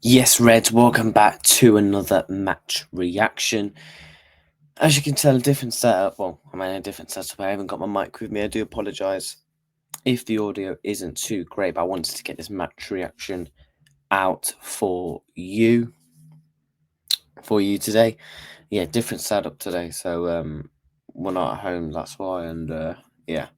Yes, Reds, welcome back to another match reaction. As you can tell, a different setup. Well, I'm in a different setup. I haven't got my mic with me. I do apologise if the audio isn't too great, but I wanted to get this match reaction out for you today. Yeah, different setup today. So we're not at home, that's why. And yeah.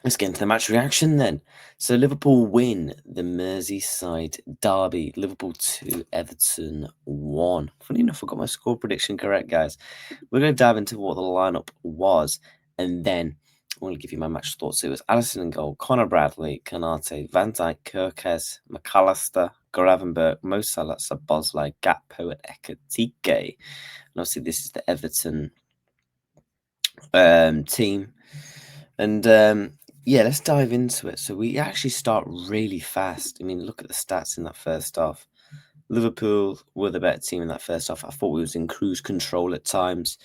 Let's get into the match reaction then. So Liverpool win the Merseyside derby. Liverpool 2, Everton 1. Funny enough, I got my score prediction correct, guys. We're going to dive into what the lineup was, and then I'm going to give you my match thoughts. It was Alisson in goal, Connor Bradley, Kanate, Van Dijk, Kirkes, McAllister, Gravenberch, Mo Salah, Szoboszlai, Gakpo, and Ekitike. And obviously this is the Everton team. And yeah, let's dive into it. So we actually start really fast. I mean, look at the stats in that first half. Liverpool were the better team in that first half. I thought we was in cruise control at times.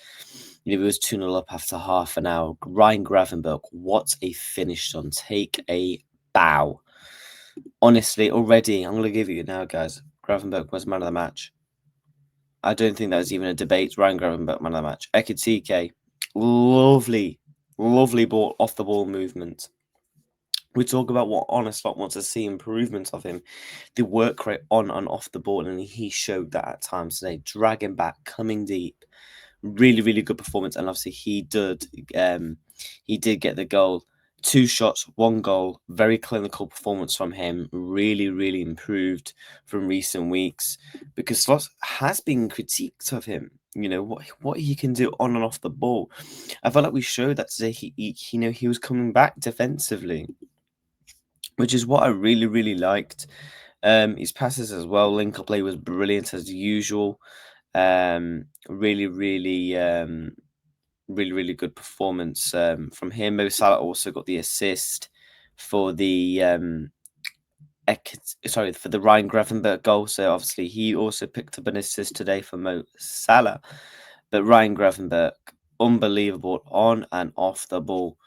You know, we was 2-0 up after half an hour. Ryan Gravenberch, what a finish on. Take a bow. Honestly, already, I'm going to give you now, guys. Gravenberch was man of the match. I don't think that was even a debate. Ryan Gravenberch, man of the match. Ekitike, lovely ball off the ball movement. We talk about what Honest wants to see improvements of him, the work rate on and off the ball, and he showed that at times today. Dragging back, coming deep, really good performance, and obviously he did get the goal. 2 shots, 1 goal, very clinical performance from him. Really improved from recent weeks because Slots has been critiqued of him. You know what he can do on and off the ball. I felt like we showed that today. He was coming back defensively, which is what I really liked. His passes as well, link-up play was brilliant as usual. Really good performance from him. Mo Salah also got the assist for the for the Ryan Gravenberch goal. So obviously he also picked up an assist today for Mo Salah. But Ryan Gravenberch, unbelievable on and off the ball.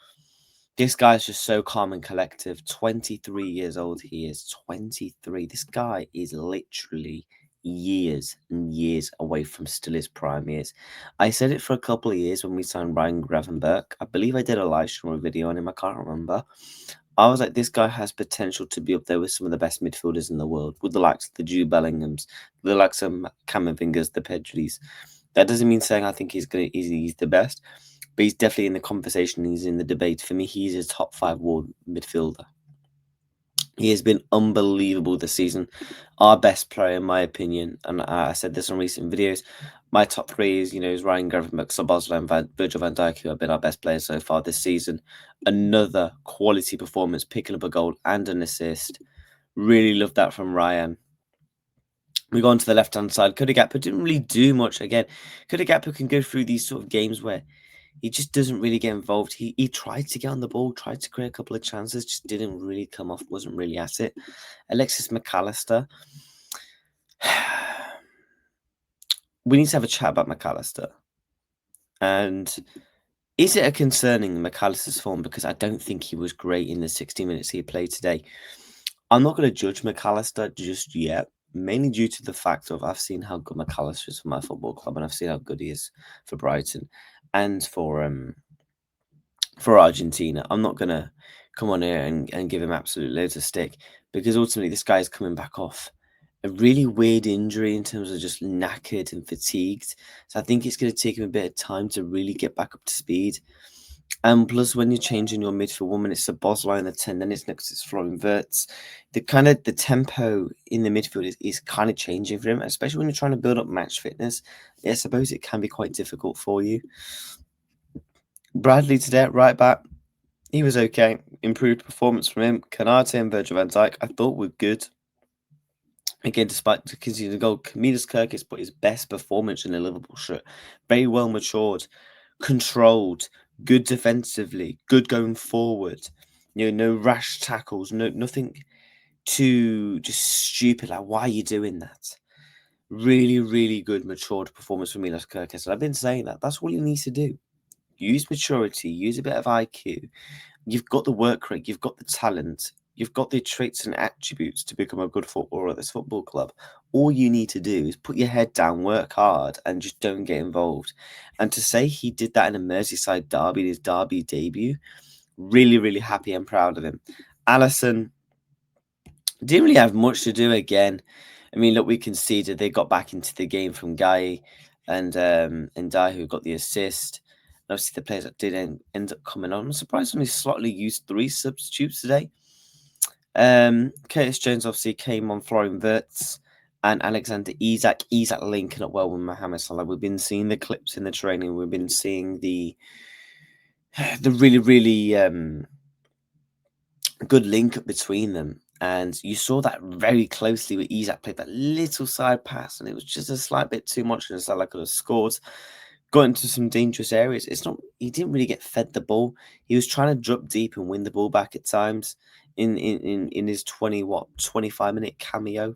This guy's just so calm and collective. 23 years old he is. 23. This guy is literally years and years away from still his prime years. I said it for a couple of years when we signed Ryan Gravenberch. I believe I did a live stream or video on him. I can't remember. I was like, this guy has potential to be up there with some of the best midfielders in the world, with the likes of the Jude Bellinghams, the likes of Camavingers, the Pedris. That doesn't mean saying I think he's the best, but he's definitely in the conversation. He's in the debate. For me, he's a top 5 world midfielder. He has been unbelievable this season. Our best player, in my opinion, and I said this on recent videos. My top 3 is Ryan Gravenberch, Szoboszlai, and Virgil van Dijk, who have been our best players so far this season. Another quality performance, picking up a goal and an assist. Really love that from Ryan. We go on to the left-hand side. Cody Gakpo didn't really do much. Again, Cody Gakpo can go through these sort of games where he just doesn't really get involved. He tried to get on the ball, tried to create a couple of chances, just didn't really come off, wasn't really at it. Alexis McAllister. We need to have a chat about McAllister. And is it a concerning McAllister's form? Because I don't think he was great in the 60 minutes he played today. I'm not going to judge McAllister just yet, mainly due to the fact of I've seen how good McAllister is for my football club, and I've seen how good he is for Brighton and for Argentina. I'm not going to come on here and give him absolute loads of stick, because ultimately this guy is coming back off a really weird injury in terms of just knackered and fatigued. So I think it's going to take him a bit of time to really get back up to speed. And plus, when you're changing your midfield, 1 minute it's Szoboszlai in the 10, then it's next it's Florian Wirtz. The tempo in the midfield is kind of changing for him, especially when you're trying to build up match fitness. Yeah, I suppose it can be quite difficult for you. Bradley today at right back, he was okay. Improved performance from him. Kanate and Virgil van Dijk, I thought were good. Again, despite conceding the goal, Kamilus Kirkis put his best performance in the Liverpool shirt. Very well matured, controlled, good defensively, good going forward. No rash tackles, nothing too just stupid. Like, why are you doing that? Really good matured performance from Milos Kirkis. And I've been saying that. That's all he needs to do. Use maturity, use a bit of IQ. You've got the work rate, you've got the talent. you've got the traits and attributes to become a good footballer at this football club. All you need to do is put your head down, work hard, and just don't get involved. And to say he did that in a Merseyside derby, his derby debut, really, really happy and proud of him. Alisson didn't really have much to do again. I mean, look, we conceded. They got back into the game from Guy and Dye, who got the assist. And obviously, the players that did end up coming on. I'm surprised only slightly used 3 substitutes today. Curtis Jones obviously came on, Florian Wirtz and Alexander Isak. Isak linking up well with Mohamed Salah. We've been seeing the clips in the training. We've been seeing the really, really good link up between them. And you saw that very closely with Isak played that little side pass, and it was just a slight bit too much, and Salah could have scored. Got into some dangerous areas. He didn't really get fed the ball. He was trying to drop deep and win the ball back at times in his 25-minute cameo.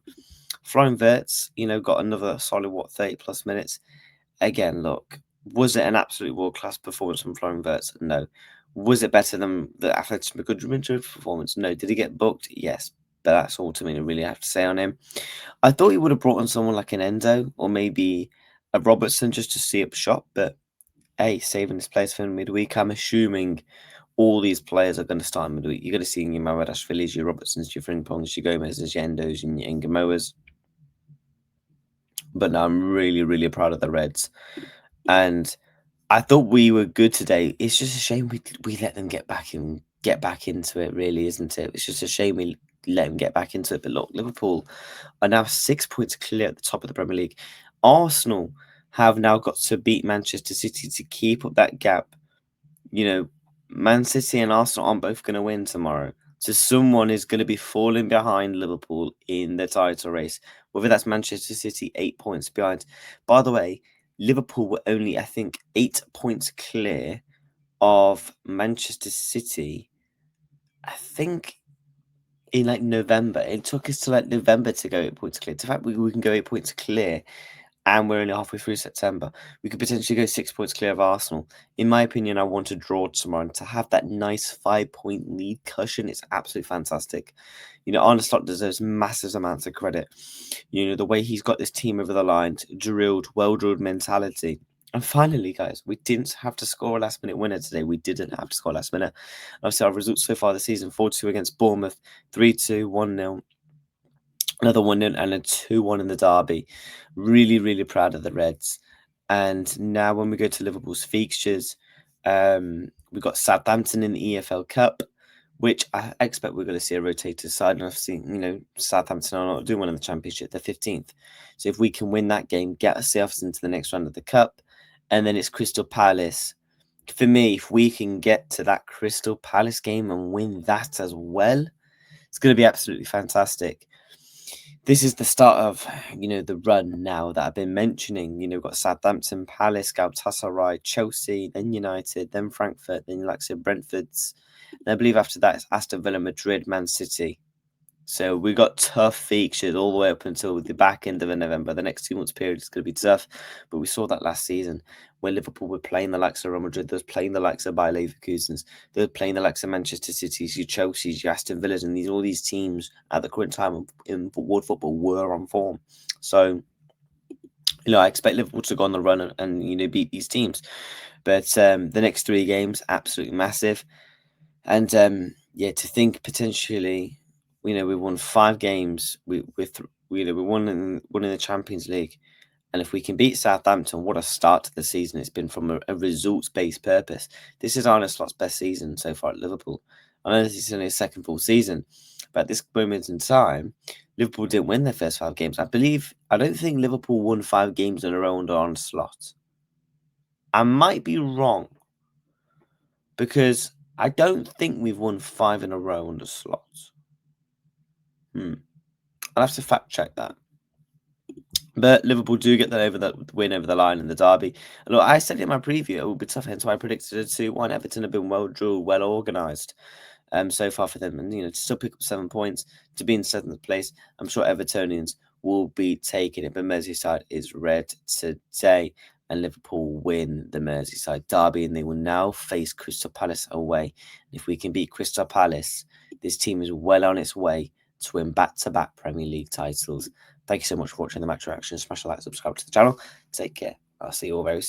Florian Wirtz, got another solid 30 plus minutes. Again, look, was it an absolute world-class performance from Florian Wirtz? No. Was it better than the Athletic Madrid performance? No. Did he get booked? Yes. But that's ultimately really have to say on him. I thought he would have brought on someone like an Endo or maybe a Robertson just to see up shop. But, hey, saving his place for midweek. I'm assuming all these players are going to start in midweek. You're going to see your Maradashvilis, your Robertsons, your Frimpongs, your Gomez's, your Endos, and your Ngamoas. But no, I'm really, really proud of the Reds. And I thought we were good today. It's just a shame we let them get back into it, really, isn't it? It's just a shame we let them get back into it. But look, Liverpool are now 6 points clear at the top of the Premier League. Arsenal have now got to beat Manchester City to keep up that gap. Man City and Arsenal aren't both going to win tomorrow. So someone is going to be falling behind Liverpool in the title race. Whether that's Manchester City, 8 points behind. By the way, Liverpool were only, I think, 8 points clear of Manchester City, I think, in November. It took us to November to go 8 points clear. The fact we can go 8 points clear and we're only halfway through September. We could potentially go 6 points clear of Arsenal. In my opinion, I want to draw tomorrow and to have that nice 5-point lead cushion. It's absolutely fantastic. Arne Slot deserves massive amounts of credit. The way he's got this team over the line, well-drilled mentality. And finally, guys, we didn't have to score a last-minute winner today. We didn't have to score a last minute. Obviously, our results so far this season, 4-2 against Bournemouth, 3-2, 1-0. Another 1-0 and a 2-1 in the derby. Really, really proud of the Reds. And now when we go to Liverpool's fixtures, we've got Southampton in the EFL Cup, which I expect we're going to see a rotated side. And I've seen, Southampton are not doing one in the Championship, they're 15th. So if we can win that game, get ourselves into the next round of the Cup, and then it's Crystal Palace. For me, if we can get to that Crystal Palace game and win that as well, it's going to be absolutely fantastic. This is the start of, the run now that I've been mentioning. We've got Southampton, Palace, Galatasaray, Chelsea, then United, then Frankfurt, then Brentford's. And I believe after that it's Aston Villa, Madrid, Man City. So we got tough fixtures all the way up until the back end of November. The next 2 months period is going to be tough. But we saw that last season where Liverpool were playing the likes of Real Madrid. They were playing the likes of Bayer Leverkusen's. They were playing the likes of Manchester City's, your Chelsea's, your Aston Villas. And all these teams at the current time in world football were on form. So, I expect Liverpool to go on the run and beat these teams. But the next 3 games, absolutely massive. And, to think potentially... we won 5 games. We won in the Champions League, and if we can beat Southampton, what a start to the season it's been from a results-based purpose. This is Arne Slot's best season so far at Liverpool. I know this is only his second full season, but at this moment in time, Liverpool didn't win their first 5 games. I don't think Liverpool won 5 games in a row under Arne Slot. I might be wrong, because I don't think we've won 5 in a row under Slot. I'll have to fact check that. But Liverpool do get that win over the line in the derby. And look, I said in my preview it would be tough, hence why I predicted a 2-1. Everton have been well drilled, well organised so far for them. And, to still pick up 7 points, to be in 7th place, I'm sure Evertonians will be taking it. But Merseyside is red today. and Liverpool win the Merseyside derby, and they will now face Crystal Palace away. If we can beat Crystal Palace, this team is well on its way to win back-to-back Premier League titles. Thank you so much for watching the match reaction. Smash the like, subscribe to the channel. Take care. I'll see you all very soon.